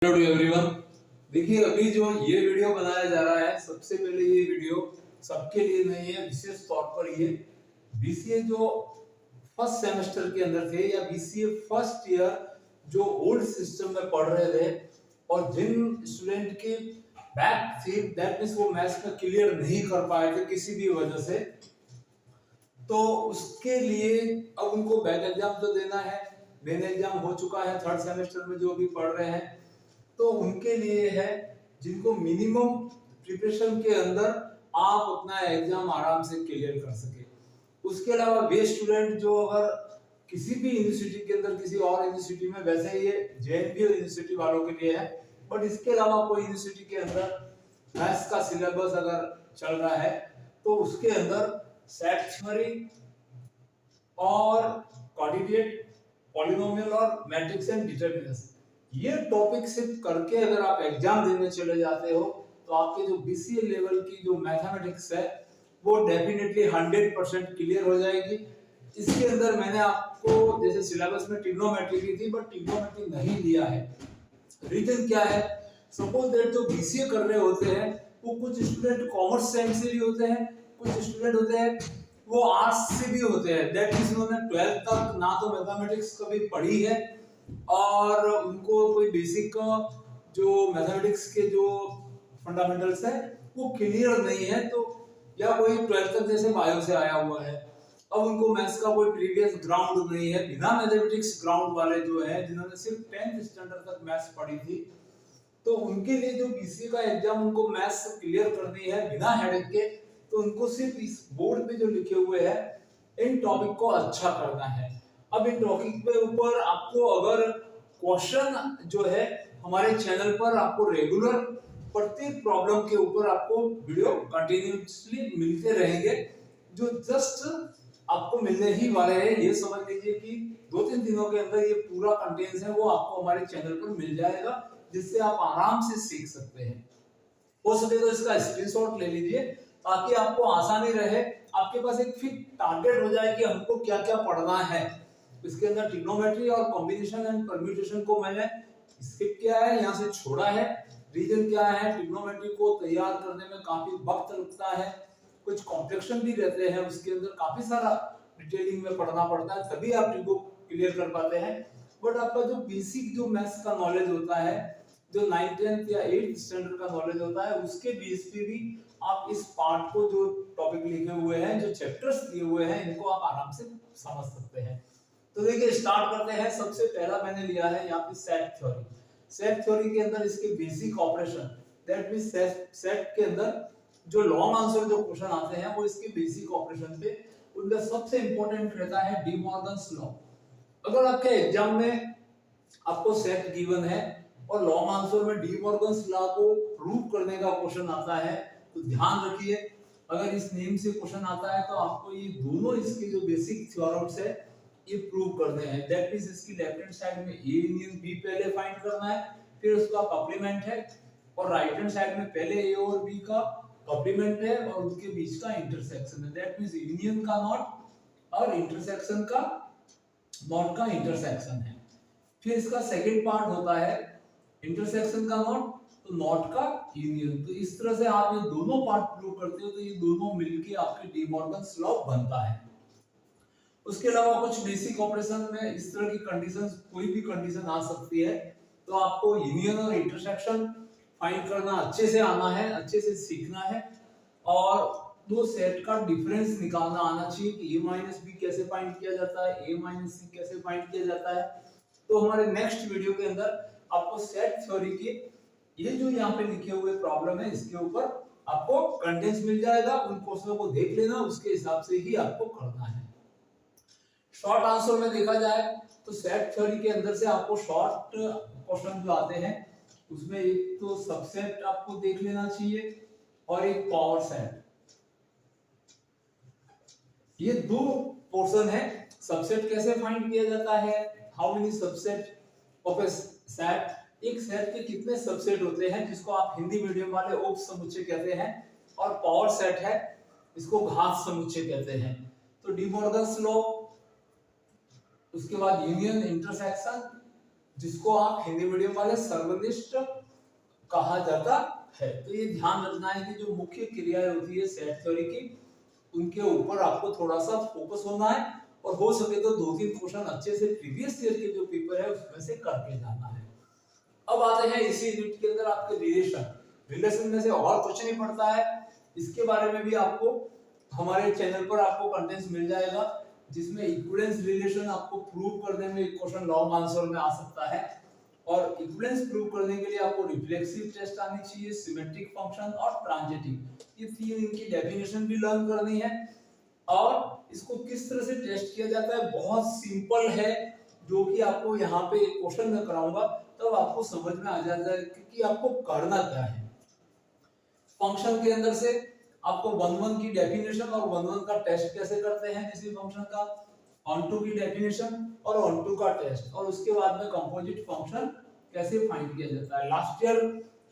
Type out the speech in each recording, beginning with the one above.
Hello to everyone. देखिए, अभी जो ये वीडियो बनाया जा रहा है, सबसे पहले ये वीडियो सबके लिए नहीं है, विशेष तौर पर ये बीसीए जो फर्स्ट सेमेस्टर के अंदर थे या बीसीए फर्स्ट ईयर जो ओल्ड सिस्टम में पढ़ रहे थे और जिन स्टूडेंट के बैक थी, दैट मींस वो मैथ्स में क्लियर नहीं कर पाए थे किसी भी वजह से, तो उसके लिए अब उनको बैक एग्जाम तो देना है। मेन एग्जाम हो चुका है थर्ड सेमेस्टर में जो भी पढ़ रहे हैं, तो उनके लिए है जिनको मिनिमम प्रिपरेशन के अंदर आप अपना एग्जाम आराम से क्लियर कर सके। उसके अलावा वे स्टूडेंट जो अगर किसी भी यूनिवर्सिटी के अंदर, किसी और यूनिवर्सिटी में, वैसे ये जेएनयू यूनिवर्सिटी वालों के लिए है, बट इसके अलावा कोई यूनिवर्सिटी के अंदर मैथ्स का सिलेबस अगर चल रहा है तो उसके अंदर सेट थ्योरी और कोऑर्डिनेट, पॉलिनोमियल और मैट्रिक्स एंड डिटरमिनेंट्स, ये टॉपिक सिर्फ करके अगर आप एग्जाम देने चले जाते हो तो आपके जो बीसीए लेवल की जो मैथमेटिक्स है वो डेफिनेटली 100% क्लियर हो जाएगी। इसके अंदर मैंने आपको जैसे सिलेबस में ट्रिग्नोमेट्री की थी, बट ट्रिग्नोमेट्री नहीं लिया है। रीजन क्या है? सपोज दैट जो बीसीए कर रहे होते हैं वो कुछ स्टूडेंट कॉमर्स साइंस से भी होते हैं, कुछ स्टूडेंट होते हैं वो आर्ट्स से भी होते हैं, दैट मींस उन्होंने 12th तक ना तो मैथमेटिक्स कभी पढ़ी है और उनको कोई बेसिक जो मैथमेटिक्स के जो फंडामेंटल्स है वो क्लियर नहीं है, तो या कोई 12th तक जैसे बायो से आया हुआ है, अब उनको मैथ्स का कोई प्रीवियस ग्राउंड नहीं है। बिना मैथमेटिक्स ग्राउंड वाले जो है, जिन्होंने सिर्फ 10th स्टैंडर्ड तक मैथ्स पढ़ी थी, तो उनके लिए जो बीसीए का एग्जाम उनको मैथ्स क्लियर करनी है बिना हेडेक के, तो उनको सिर्फ इस बोर्ड पे जो लिखे हुए हैं इन टॉपिक को अच्छा करना है। अब इन टॉपिक पे ऊपर आपको अगर क्वेश्चन जो है हमारे चैनल पर आपको रेगुलर प्रत्येक प्रॉब्लम के ऊपर आपको वीडियो कंटिन्यूअसली मिलते रहेंगे, जो जस्ट आपको मिलने ही वाले हैं। ये समझ लीजिए कि 2-3 दिनों के अंदर ये पूरा कंटेंट्स है वो आपको हमारे चैनल पर मिल जाएगा, जिससे आप आराम से सीख सकते हैं। हो सके तो इसका स्क्रीनशॉट ले लीजिए ताकि आपको आसानी रहे, आपके पास एक फिक्स टारगेट हो जाए कि हमको क्या क्या पढ़ना है। इसके अंदर ट्रिग्नोमेट्री और कॉम्बिनेशन एंड परम्यूटेशन को मैंने स्किप किया है, यहाँ से छोड़ा है। रीजन क्या है? ट्रिग्नोमेट्री को तैयार करने में काफी वक्त लगता है, कुछ कॉम्प्लेक्शन भी रहते हैं, उसके अंदर काफी सारा डिटेलिंग में पढ़ना पड़ता है, तभी आप ट्रिग्नो क्लियर कर पाते हैं। बट आपका जो बेसिक जो मैथ्स का नॉलेज होता है, जो 9th 10th या 8th स्टैंडर्ड का नॉलेज होता है, उसके बेस पे भी आप इस पार्ट को, जो टॉपिक लिखे हुए हैं, जो चैप्टर्स दिए हुए हैं, इनको आप आराम से समझ सकते हैं। तो देखिए, स्टार्ट करते हैं। सबसे पहला मैंने लिया है यहाँ पे सेट थ्योरी। सेट थ्योरी के अंदर इसके basic operation, that means set के अंदर जो लॉन्ग आंसर जो क्वेश्चन आते हैं वो इसके बेसिक ऑपरेशन पे, उनका सबसे इंपॉर्टेंट रहता है डी मॉर्गन्स लॉ। अगर आपके एग्जाम में आपको सेट गिवन है और लॉन्ग आंसर में डी मॉर्गन्स लॉ को प्रूव करने का क्वेश्चन आता है, तो ध्यान रखिए, अगर इस नेम से क्वेश्चन आता है तो आपको ये दोनों इसके जो बेसिक थ्योरम्स है ये प्रूव करने हैं। दैट मींस इसकी लेफ्ट हैंड साइड में ए यूनियन बी पहले फाइंड करना है, फिर उसका कॉम्प्लीमेंट है, और राइट हैंड साइड में पहले ए और बी का कॉम्प्लीमेंट है और उनके बीच का इंटरसेक्शन है। दैट मींस यूनियन का नॉट और इंटरसेक्शन का नॉट का इंटरसेक्शन है। फिर इसका सेकंड पार्ट होता है इंटरसेक्शन का नॉट, तो नॉट का यूनियन। तो इस तरह से आप ये दोनों पार्ट प्रूव करते हो तो ये दोनों मिलके आपके डी मॉर्गन्स लॉ बनता है। उसके अलावा कुछ बेसिक ऑपरेशन में इस तरह की कंडीशंस, कोई भी कंडीशन आ सकती है, तो आपको यूनियन और इंटरसेक्शन फाइंड करना अच्छे से आना है, अच्छे से सीखना है, और दो सेट का डिफरेंस निकालना आना चाहिए कि a माइनस बी कैसे फाइंड किया जाता है, a माइनस सी कैसे फाइंड किया जाता है। तो हमारे नेक्स्ट वीडियो के अंदर आपको सेट थ्योरी के ये जो यहाँ पे लिखे हुए प्रॉब्लम है इसके ऊपर आपको कंटेंट्स मिल जाएगा, उन क्वेश्चनों को देख लेना, उसके हिसाब से ही आपको करना है। शॉर्ट आंसर में देखा जाए तो सेट थ्योरी के अंदर से आपको शॉर्ट क्वेश्चन जो आते हैं उसमें एक तो सबसेट आपको देख लेना चाहिए और एक पावर सेट, ये दो पोर्शन है। सबसेट कैसे फाइंड किया जाता है, how many subset of A set, एक सेट के कितने सबसेट होते हैं, जिसको आप हिंदी मीडियम वाले उप समुच्चय कहते हैं, और पावर सेट है इसको घात समुच्चय कहते हैं। तो डी मॉर्गन्स लॉ, उसके बाद यूनियन, इंटरसेक्शन, जिसको आप हिंदी मीडियम वाले सर्वनिष्ठ कहा जाता है। तो ये ध्यान रखना है कि जो मुख्य क्रियाएं होती है सेट थ्योरी की, उनके ऊपर आपको थोड़ा सा फोकस होना है, और हो सके तो 2-3 क्वेश्चन अच्छे से प्रीवियस ईयर के जो पेपर है उसमें से करके जाना है। अब आते हैं इसी यूनिट के अंदर आपके रिलेशन में से और कुछ नहीं पड़ता है, इसके बारे में भी आपको हमारे चैनल पर आपको कंटेंट्स मिल जाएगा, जिसमें इक्विवेलेंस रिलेशन आपको प्रूव करने में एक क्वेश्चन लॉन्ग आंसर में आ सकता है, और इक्विवेलेंस प्रूव करने के लिए आपको रिफ्लेक्सिव टेस्ट आनी चाहिए, सिमेट्रिक फंक्शन और ट्रांजिटिव, ये तीन इनकी डेफिनेशन भी लर्न करनी है। और इसको किस तरह से टेस्ट किया जाता है बहुत सिंपल है, जो कि आपको यहाँ पे एक क्वेश्चन में कराऊंगा तब आपको समझ में आ जाता है कि आपको करना क्या है। फंक्शन के अंदर से आपको 1-1 की डेफिनेशन और 1-1 का टेस्ट कैसे करते हैं किसी फंक्शन का, ऑन-टू की डेफिनेशन और ऑन-टू का टेस्ट, और उसके बाद में कंपोजिट फंक्शन कैसे फाइंड किया जाता है। लास्ट ईयर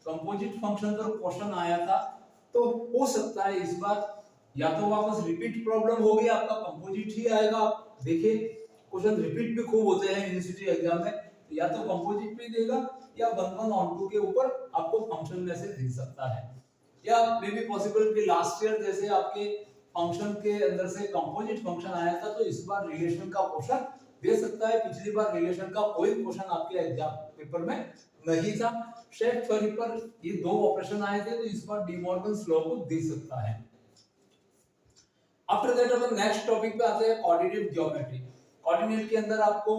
कंपोजिट फंक्शन पर क्वेश्चन आया था, तो हो सकता है इस बार या तो वापस रिपीट प्रॉब्लम होगी, आपका कंपोजिट ही आएगा। देखिए क्वेश्चन रिपीट भी खूब होते हैं यूनिवर्सिटी एग्जाम में, या तो कंपोजिट भी देगा या 1-1 ऑन-टू के ऊपर आपको फंक्शन में से दे सकता है, या मे बी पॉसिबल कि लास्ट ईयर जैसे आपके फंक्शन के अंदर से कंपोजिट फंक्शन आया था, तो इस बार रिलेशन का क्वेश्चन दे सकता है। पिछली बार रिलेशन का कोई क्वेश्चन आपके एग्जाम पेपर में नहीं था, सेट थ्योरी पर ये 2 ऑपरेशन आए थे, तो इस बार डी मॉर्गन्स लॉ को दे सकता है। After that upon next topic पे आते हैं कोऑर्डिनेट ज्योमेट्री। कोऑर्डिनेट के अंदर आपको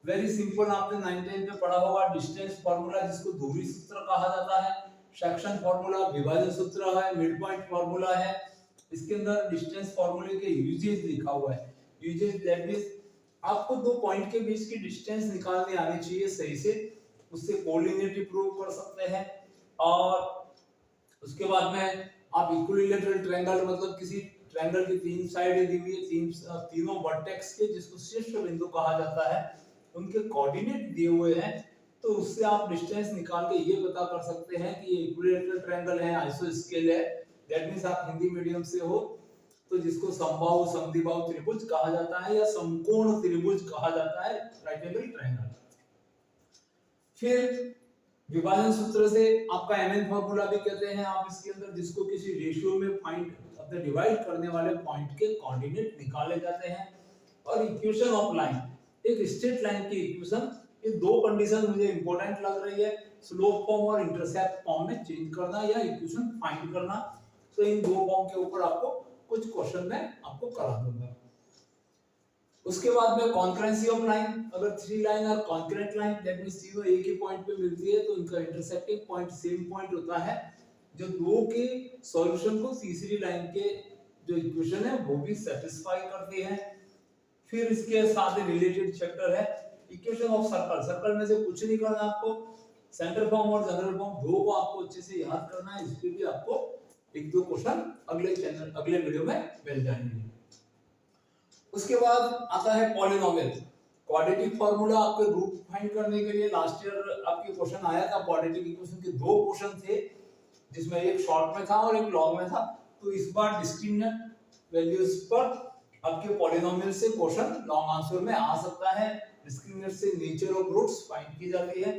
वेरी सिंपल, आपने 9-10 में पढ़ा होगा डिस्टेंस फार्मूला, जिसको दूरी सूत्र कहा जाता है, सेक्शन फार्मूला, विभाजन सूत्र है, मिड पॉइंट फार्मूला है। इसके अंदर डिस्टेंस फार्मूले के यूजेस लिखा हुआ है। यूजेस दैट मींस आपको दो पॉइंट के बीच की डिस्टेंस निकालनी आनी चाहिए सही से, उससे कोलिनियरिटी प्रूव कर सकते हैं। और उसके बाद में आप इक्विलैटरल ट्रायंगल, मतलब किसी ट्रायंगल की 3 साइडें दी हुई है, तीनों वर्टेक्स के, जिसको शीर्ष बिंदु कहा जाता है, उनके कोऑर्डिनेट दिए हुए हैं, तो उससे आप डिस्टेंस निकाल के ये पता कर सकते हैं कि ये इक्विलैटरल ट्रायंगल है, आइसोस्केल है। दैट मींस आप हिंदी मीडियम से हो तो जिसको समबाहु समद्विबाहु त्रिभुज कहा जाता है या समकोण त्रिभुज कहा जाता है, राइट एंगल ट्रायंगल। फिर विभाजन सूत्र से आपका mn फार्मूला भी कहते हैं आप इसके अंदर, जिसको किसी रेशियो में फाइंड अपने डिवाइड करने वाले पॉइंट के कोऑर्डिनेट निकाले जाते हैं। और इक्वेशन ऑफ लाइन, एक स्ट्रेट लाइन की इक्वेशन, ये दो कंडीशन मुझे इंपॉर्टेंट लग रही है, स्लोप फॉर्म और इंटरसेप्ट फॉर्म में चेंज करना या इक्वेशन फाइंड करना। तो इन दो फॉर्म के ऊपर आपको कुछ क्वेश्चन में आपको करा दूंगा। उसके बाद में कॉन्करेंसी ऑफ लाइन, अगर 3 लाइन और कॉन्करेंट लाइन, दैट मींस तीनों एक ही पॉइंट पे मिलती है, तो इनका इंटरसेक्टिंग पॉइंट सेम पॉइंट होता है, जो दो के सॉल्यूशन को तीसरी लाइन के जो इक्वेशन है वो भी सेटिस्फाई करती है। फिर इसके साथ रिलेटेड चैप्टर है इक्वेशन ऑफ सर्कल। सर्कल में से कुछ नहीं करना आपको, सेंटर फॉर्म और जनरल फॉर्म दो को आपको अच्छे से याद करना है। इस पे भी आपको एक दो क्वेश्चन अगले वीडियो में मिल जाएंगे। उसके बाद आता है पॉलिनोमियल। क्वाड्रेटिक फार्मूला आपके रूट फाइंड करने के लिए लास्ट ईयर आपके क्वेश्चन आया था, क्वाड्रेटिक इक्वेशन के दो क्वेश्चन थे, जिसमें एक शॉर्ट में था और एक लॉन्ग में था। तो इस बार डिस्क्रिमिनेंट वैल्यूज पर आपके पॉलिनोमियल से क्वेश्चन लॉन्ग आंसर में आ सकता है। डिस्क्रिमिनेंट से नेचर ऑफ रूट्स फाइंड की जाती है।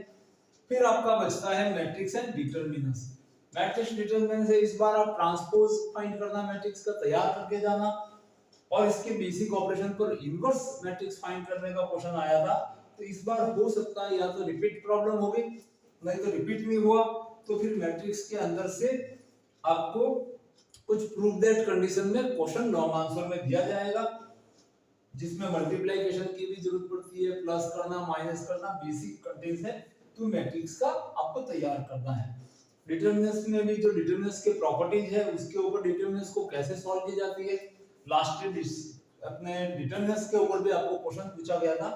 फिर आपका बचता है matrix and determinants. Matrix determinant से इस बार आप ट्रांसपोज फाइंड करना, मैट्रिक्स का तैयार करके जाना, और इसके बेसिक ऑपरेशन पर इनवर्स मैट्रिक्स फाइंड करने का क्वेश्चन आया था। तो इस बार हो सकता है या तो रिपीट प्रॉब्लम होगी, नहीं तो रिपीट नहीं हुआ तो फिर मैट्रिक्स के अंदर से आपको कुछ प्रूफ दैट कंडीशन में क्वेश्चन लॉन्ग आंसर में दिया जाएगा, जिसमें मल्टीप्लिकेशन की भी जरूरत पड़ती है, प्लस करना, माइनस करना, बेसिक कंटेंट्स है, तो मैट्रिक्स का आपको तैयार करना है। डिटरमिनेंट्स में भी जो डिटरमिनेंट्स के प्रॉपर्टीज है उसके ऊपर डिटरमिनेंट्स को कैसे सॉल्व की जाती है, लास्ट ईयर अपने डिटरमिनेंट्स के ऊपर भी आपको क्वेश्चन पूछा गया था।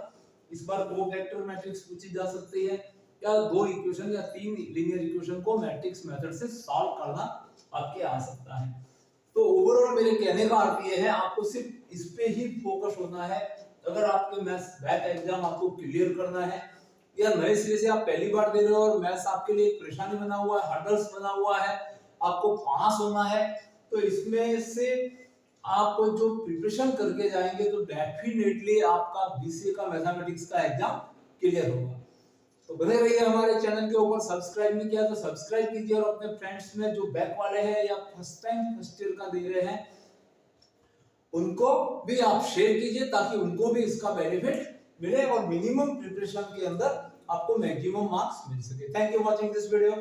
इस बार दो वेक्टर मैट्रिक्स पूछी जा सकती है, या दो इक्वेशन या तीन लीनियर इक्वेशन को मैट्रिक्स मेथड से सॉल्व करना आपके आ सकता है। तो ओवरऑल मेरे कहने का अर्थ ये है, आपको सिर्फ इस पे ही फोकस होना है। अगर आपके मैथ्स बैक एग्जाम आपको क्लियर करना है, या नए सिरे से आप पहली बार दे रहे हो और मैथ्स आपके लिए एक परेशानी बना हुआ है, हर्डल्स बना हुआ है, आपको पास होना है, तो इसमें से आप जो प्रिपरेशन करके जाएंगे तो डेफिनेटली आपका बीसीए का मैथमेटिक्स का एग्जाम क्लियर होगा। तो बने रहिए हमारे चैनल के ऊपर। सब्सक्राइब नहीं किया तो सब्सक्राइब कीजिए और अपने फ्रेंड्स में जो बैक वाले हैं या फर्स्ट टाइम फर्स्ट ईयर का दे रहे हैं उनको भी आप शेयर कीजिए ताकि उनको भी इसका बेनिफिट मिले और मिनिमम प्रिपरेशन के अंदर आपको मैक्सिमम मार्क्स मिल सके। Thank you watching this video.